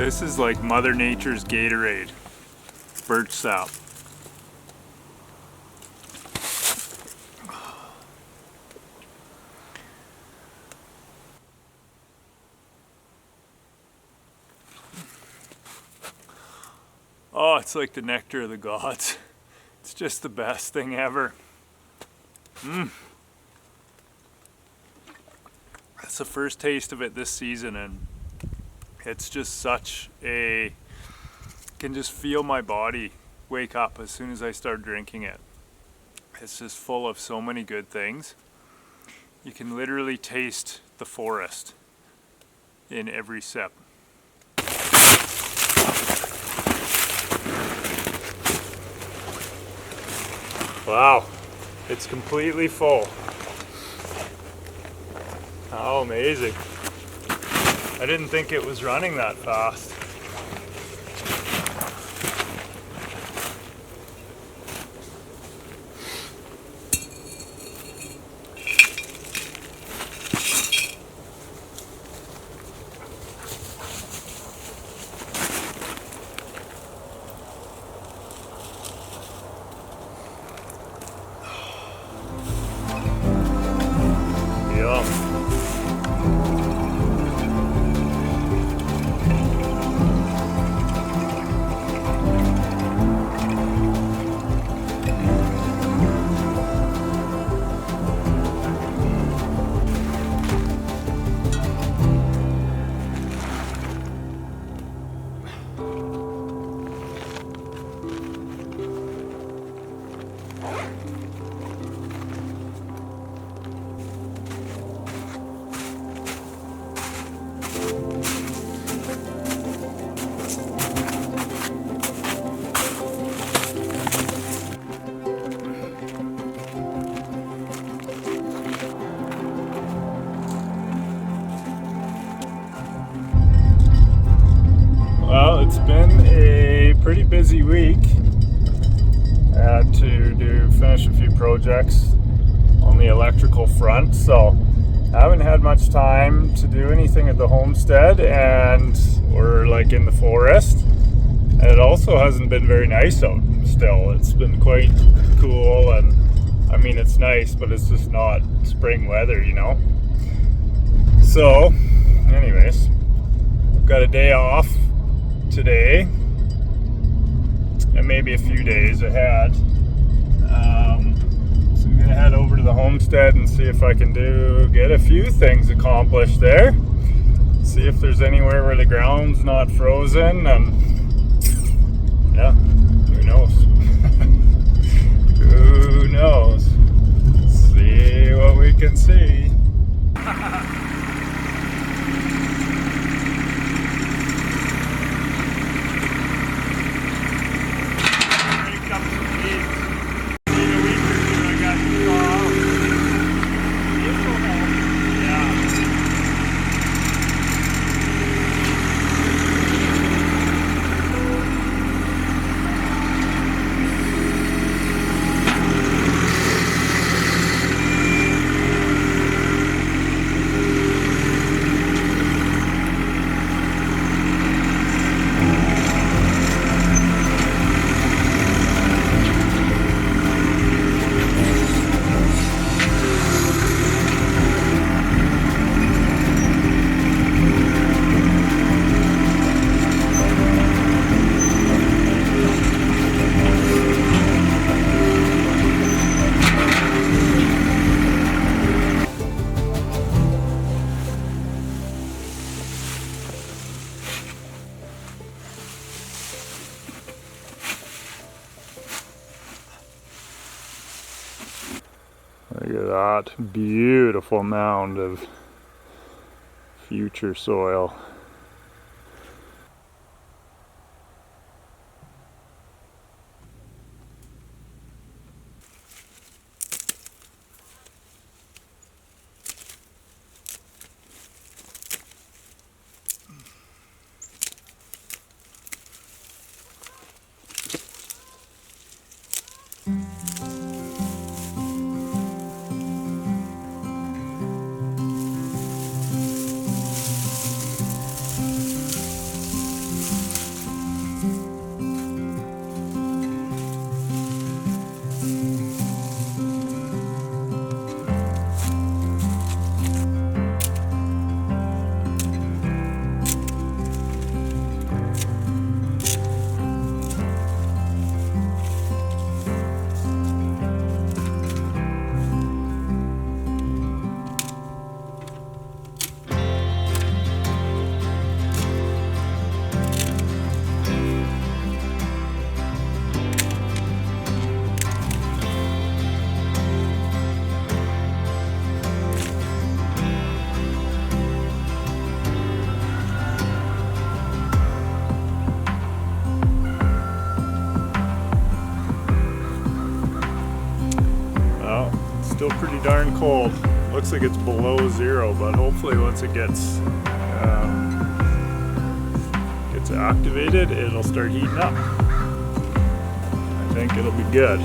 This is like Mother Nature's Gatorade. Birch sap. Oh, it's like the nectar of the gods. It's just the best thing ever. That's the first taste of it this season, and it's just such a... can just feel my body wake up as soon as I start drinking it. It's just full of so many good things. You can literally taste the forest in every sip. Wow, it's completely full. How amazing. I didn't think it was running that fast. Well, it's been a pretty busy week. I had to finish a few projects on the electrical front, so I haven't had much time to do anything at the homestead, and we're like in the forest. And it also hasn't been very nice out still. It's been quite cool, and I mean, it's nice, but it's just not spring weather, you know? So, anyways, I've got a day off today, and maybe a few days ahead. So I'm gonna head over to the homestead and see if I can get a few things accomplished there. See if there's anywhere where the ground's not frozen, and yeah, who knows? Who knows? See what we can see. Look at that beautiful mound of future soil. still pretty darn cold. Looks like it's below zero, but hopefully once it gets activated, it'll start heating up. I think it'll be good.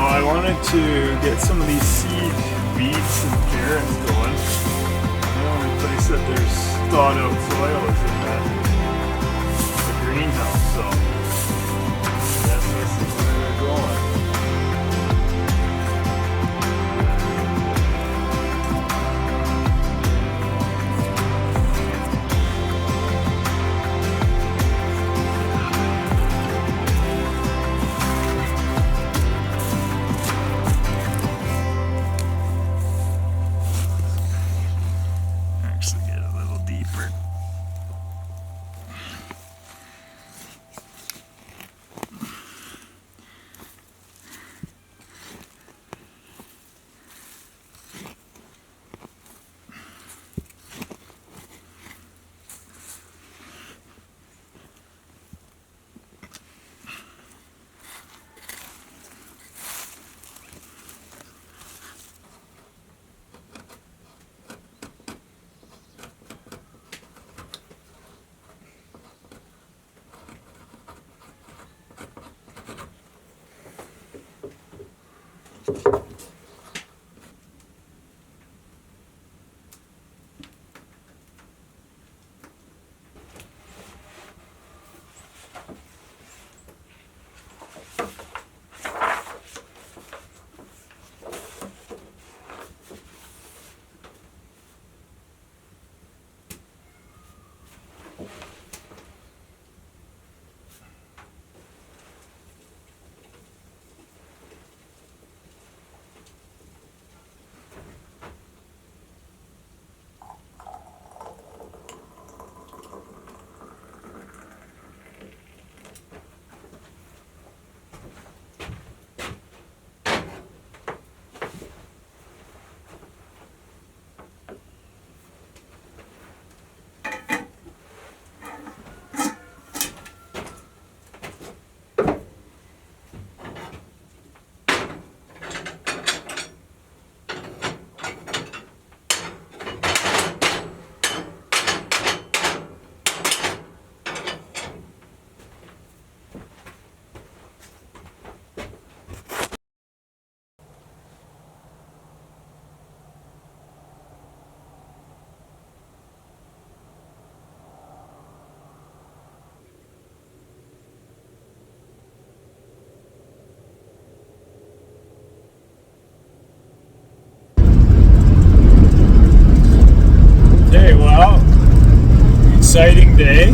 I wanted to get some of these seed beets and carrots going. The only place that there's thawed out soil is in the greenhouse, so I guess this is where they're going. Exciting day,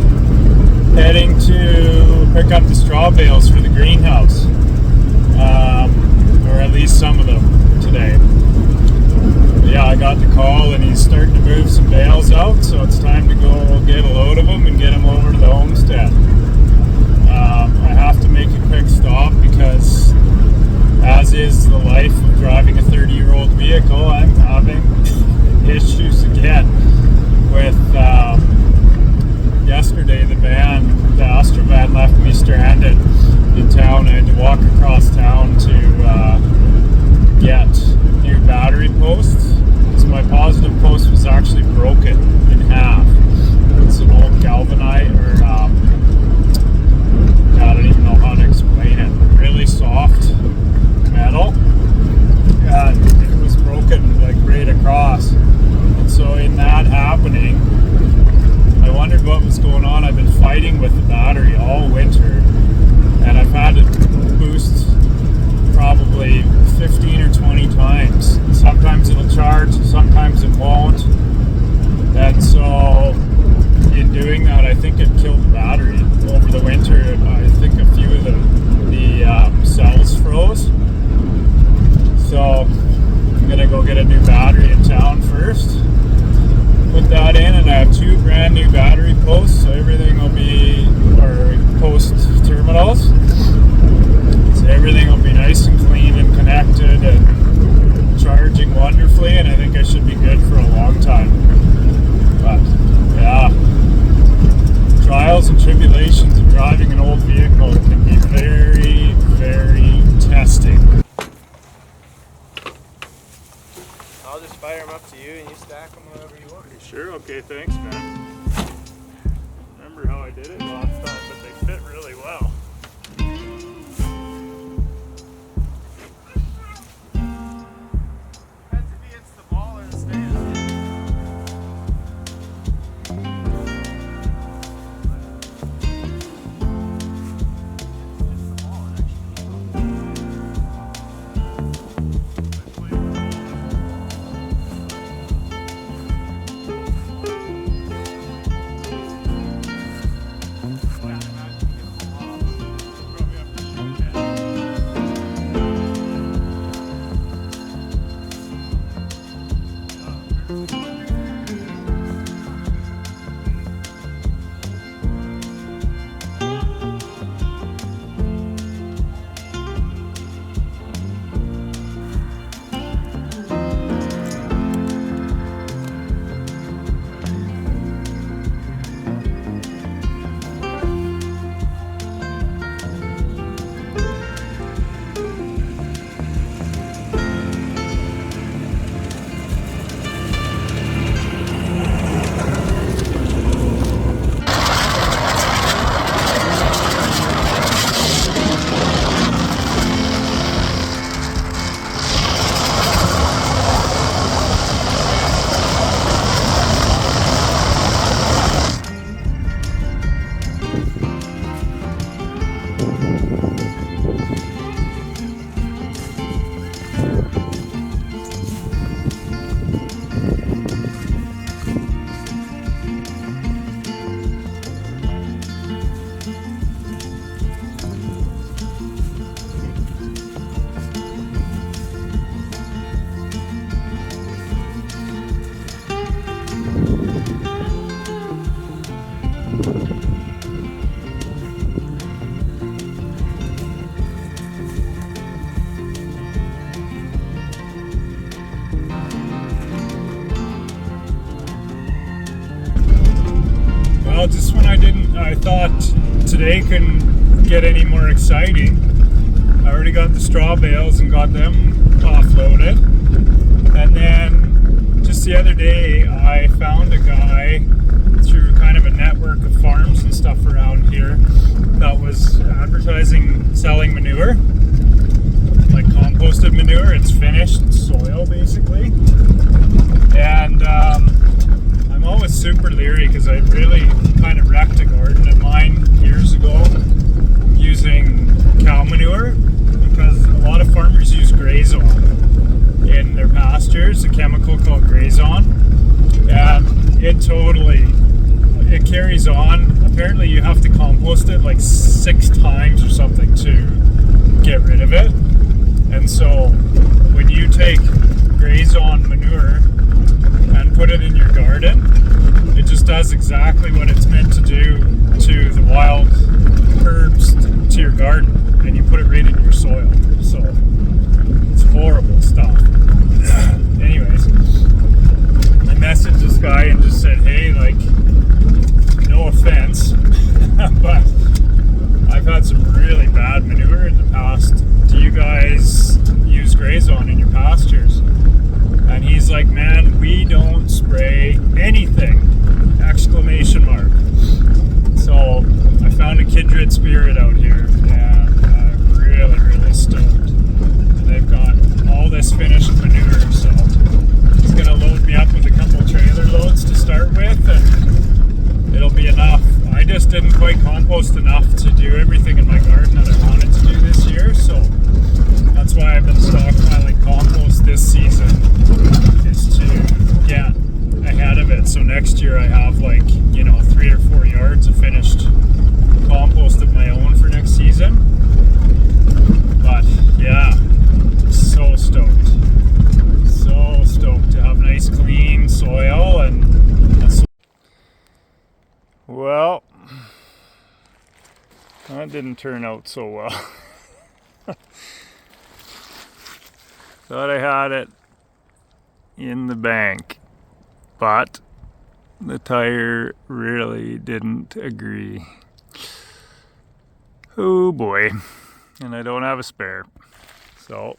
heading to pick up the straw bales for the greenhouse, or at least some of them today. But yeah, I got the call and he's starting to move some bales out, so it's time to go get a load of them and get them over to the homestead. I have to make a quick stop because, as is the life of driving a 30-year-old vehicle, I'm having issues again with yesterday the Astra van left me stranded in town. I had to walk across town to get new battery posts. So my positive post was actually broken in half. It's an old galvanite, or I don't even know how to explain it. Really soft metal, and it was broken like right across. And so in that happening, I wondered what was going on. I've been fighting with the battery all winter, and I've had it boost probably 15 or 20 times. Sometimes it'll charge, sometimes it won't. And so in doing that, I think it killed the battery over the winter. I think a few of the cells froze. So I'm gonna go get a new battery in town first, put that in, and I have 2 brand new battery posts, so everything will be, or post terminals, so everything will be nice and clean and connected and charging wonderfully, and I think I should be good for a long time. But yeah, trials and tribulations of driving an old vehicle can be very, very testing. I'll just fire them up to you and you stack them wherever you want. Sure, okay, thanks, man. Remember how I did it last time, but they fit really well. Depends if he hits the ball or the stand. Well, just when I thought today couldn't get any more exciting, I already got the straw bales and got them offloaded. And then just the other day, I found a guy through kind of a network of farms and stuff around here that was advertising selling manure, like composted manure. It's finished soil basically. And I'm always super leery because I really kind of wrecked a garden of mine years ago using cow manure, because a lot of farmers use Grazon in their pastures, a chemical called Grazon, and it carries on. Apparently you have to compost it like 6 times or something to get rid of it. And so when you take Grazon manure and put it in your garden, it just does exactly what it's meant to do to the wild herbs to your garden and you put it right in your soil. So it's horrible stuff. Anyways, I messaged this guy and just said, hey, like, no offense, but I've had some really bad manure in the past. Do you guys use gray zone in your pastures? And he's like, man, we don't spray anything! Exclamation mark. So I found a kindred spirit out here, and I'm really, really stoked. And they've got all this finished manure, so it's gonna load me up with a couple trailer loads to start with, and it'll be enough. I just didn't quite compost enough to do everything in my garden that I wanted to do this year, so that's why I've been stockpiling compost this season, is to get ahead of it. So next year I have, like, you know, 3 or 4 yards of finished compost of my own for next season. But yeah, so stoked. So stoked to have nice clean soil. And well, that didn't turn out so well. Thought I had it in the bank, but the tire really didn't agree. Oh boy. And I don't have a spare. So,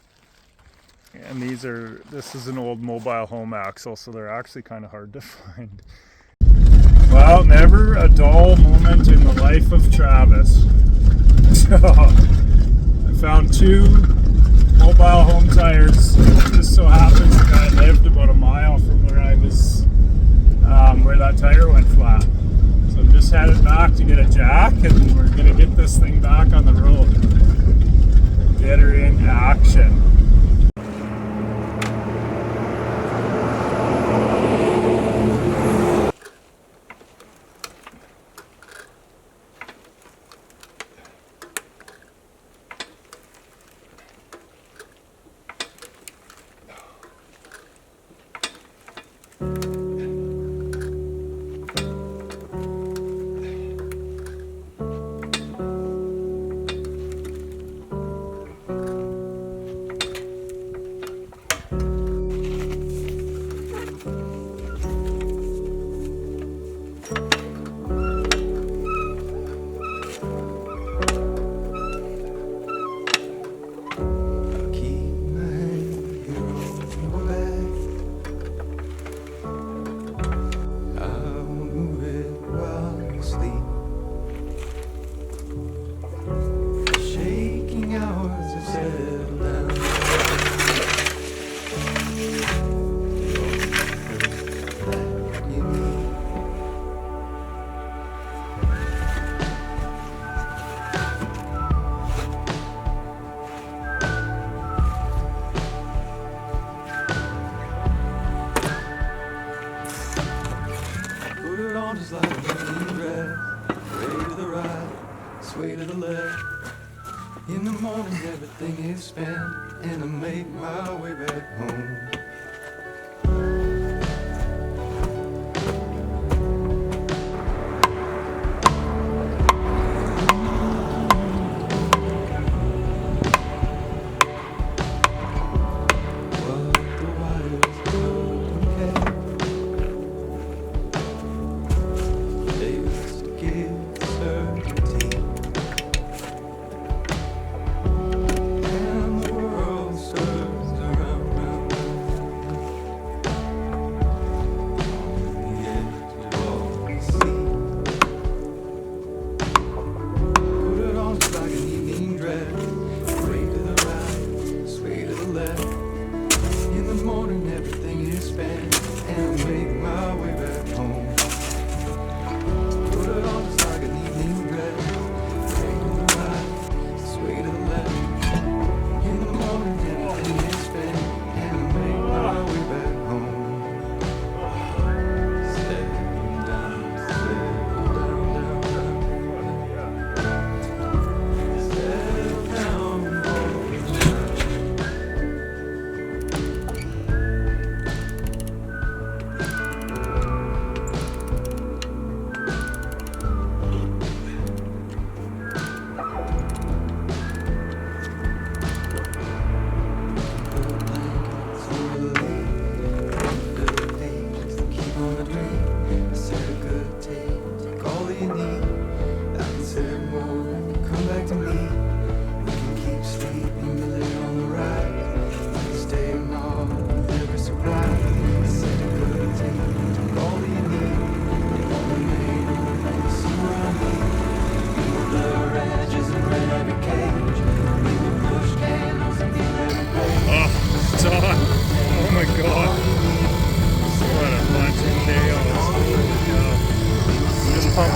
and this is an old mobile home axle, so they're actually kind of hard to find. Well, never a dull moment in the life of Travis. So, I found 2 mobile home tires. It just so happens the guy lived about a mile from where I was, where that tire went flat. So I'm just headed back to get a jack, and we're gonna get this thing back on the road. Get her in action. Just like a green dress, sway to the right, sway to the left. In the morning everything is spent, and I make my way back home.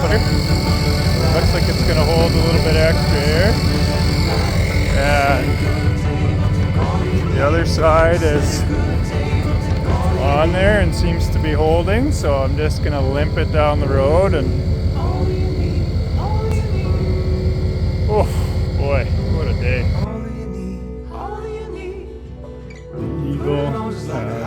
but looks like it's gonna hold a little bit extra air. And the other side is on there and seems to be holding, so I'm just gonna limp it down the road and oh boy, what a day. The eagle has landed.